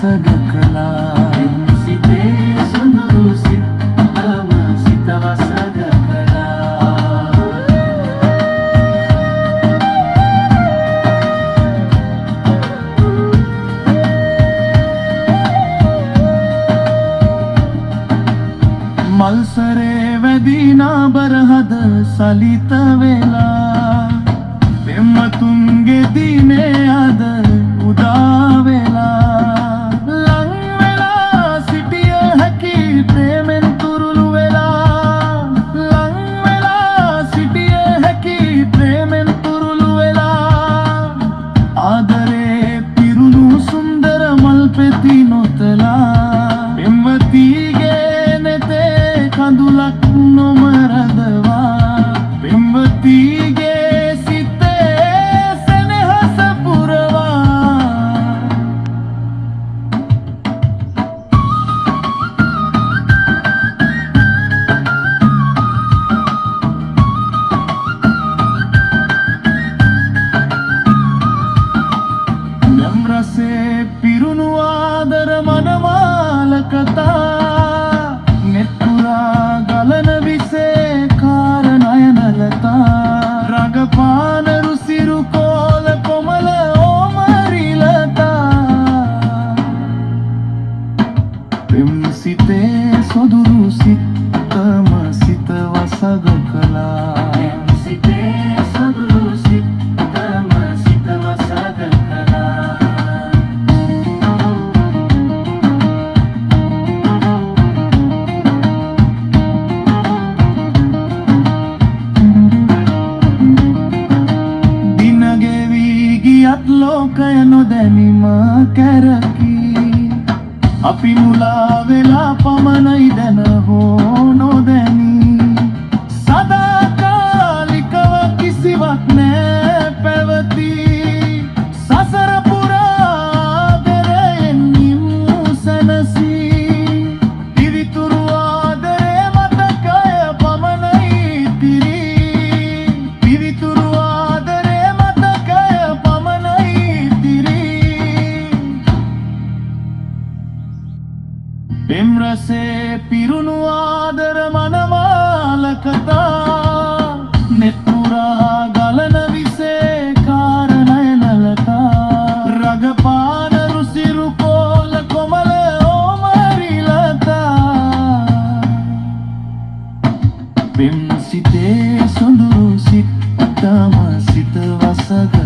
වසඟ කළා. සිතේ සොඳුරු සිතම සිත වසඟ කළා. මල්සරේ වැදිනා බරහද සලිත වෙලා. පෙම්වතුන්ගේ දිනේ අද උදා වෙලා. ලං වෙලා සිටිය හැකි ප්‍රේමෙන් තුරුළු වෙලා. ලං වෙලා සිටිය හැකි ප්‍රේමෙන් තුරුළු වෙලා. ආදරේ පිරුණු සුන්දර මල් පෙති නොතලා. පෙම්වතිගේ නෙතේ කඳුලක් නොමරදවා. පෙම්වතිගේ සිතේ සෙනෙහස පුරවා. නම් රසේ පිරුණු ආදර මනමාල කතා. නෙත්පුරා ගලන විසේ කාරණයන ලතා. රඟපාන රුසිරු කෝල කොමල ඕමරිලතා. පෙම් සිතේ සොදුරු සිතම සිත වසඟ කළා. සිතේ සොදුරු සිතම සිත වසඟ කළා. ලෝකය නොදැනීම කැරකි. අපි මුලා වෙලා පමණයි දැන හෝ නොදැනී. සදාකාලිකව කිසිවක් නෑ පැවති. සසර පුරා ආදරයෙන් නිමු සැනසී. පිවිතුරු ආදරේ මතකය පමණයි තිරී. පිවිතුරු පෙම් රසේ පිරුණු ආදර මනමාල කතා. නෙත්පුරා ගලන විසේ කාරණයන ලතා. රඟපාන රුසිරු කෝල කොමල ඕමරිලතා. පෙම් සිතේ සොඳුරු සිතම සිත වසඟ